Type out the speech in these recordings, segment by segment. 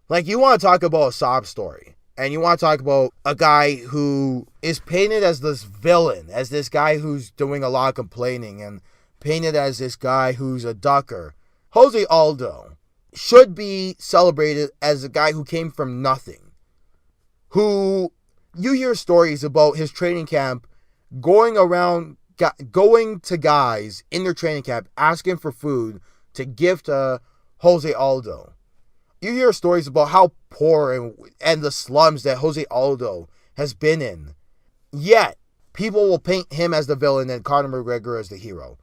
Like, you want to talk about a sob story, and you want to talk about a guy who is painted as this villain, as this guy who's doing a lot of complaining, and painted as this guy who's a ducker. Jose Aldo should be celebrated as a guy who came from nothing. Who, you hear stories about his training camp going to guys in their training camp asking for food to give to Jose Aldo. You hear stories about how poor and the slums that Jose Aldo has been in. Yet, people will paint him as the villain and Conor McGregor as the hero.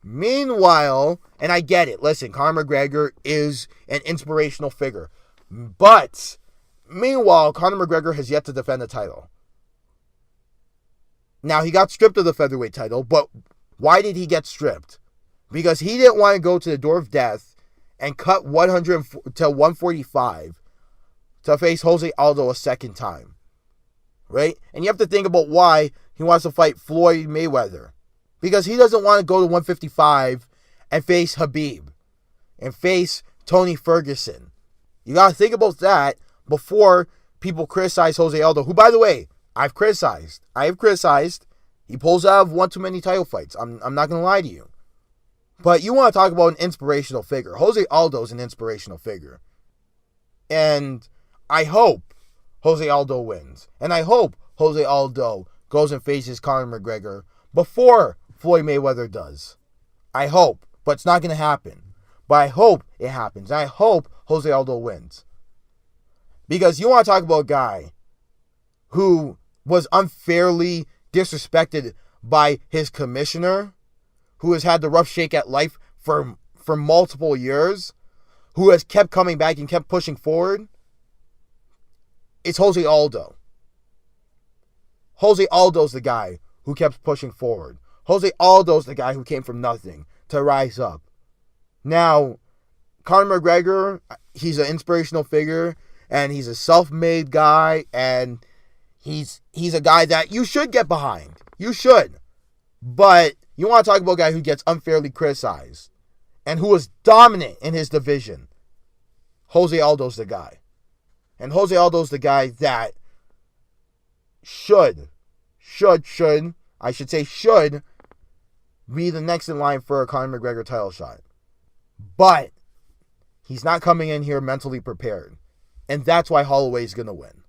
Meanwhile, and I get it, listen, Conor McGregor is an inspirational figure. But, meanwhile, Conor McGregor has yet to defend the title. Now, he got stripped of the featherweight title, but why did he get stripped? Because he didn't want to go to the door of death and cut 100 to 145 to face Jose Aldo a second time. Right? And you have to think about why he wants to fight Floyd Mayweather. Because he doesn't want to go to 155 and face Khabib and face Tony Ferguson. You got to think about that before people criticize Jose Aldo, who, by the way, I have criticized. He pulls out of one too many title fights. I'm not going to lie to you. But you want to talk about an inspirational figure. Jose Aldo is an inspirational figure. And I hope Jose Aldo wins. And I hope Jose Aldo goes and faces Conor McGregor before Floyd Mayweather does. I hope. But it's not going to happen. But I hope it happens. And I hope Jose Aldo wins. Because you want to talk about a guy who was unfairly disrespected by his commissioner, who has had the rough shake at life for multiple years, who has kept coming back and kept pushing forward. It's Jose Aldo. Jose Aldo's the guy who kept pushing forward. Jose Aldo's the guy who came from nothing to rise up. Now, Conor McGregor, he's an inspirational figure, and he's a self-made guy, and he's a guy that you should get behind. You should. But you want to talk about a guy who gets unfairly criticized and who was dominant in his division. Jose Aldo's the guy. And Jose Aldo's the guy that should be the next in line for a Conor McGregor title shot. But he's not coming in here mentally prepared. And that's why Holloway's going to win.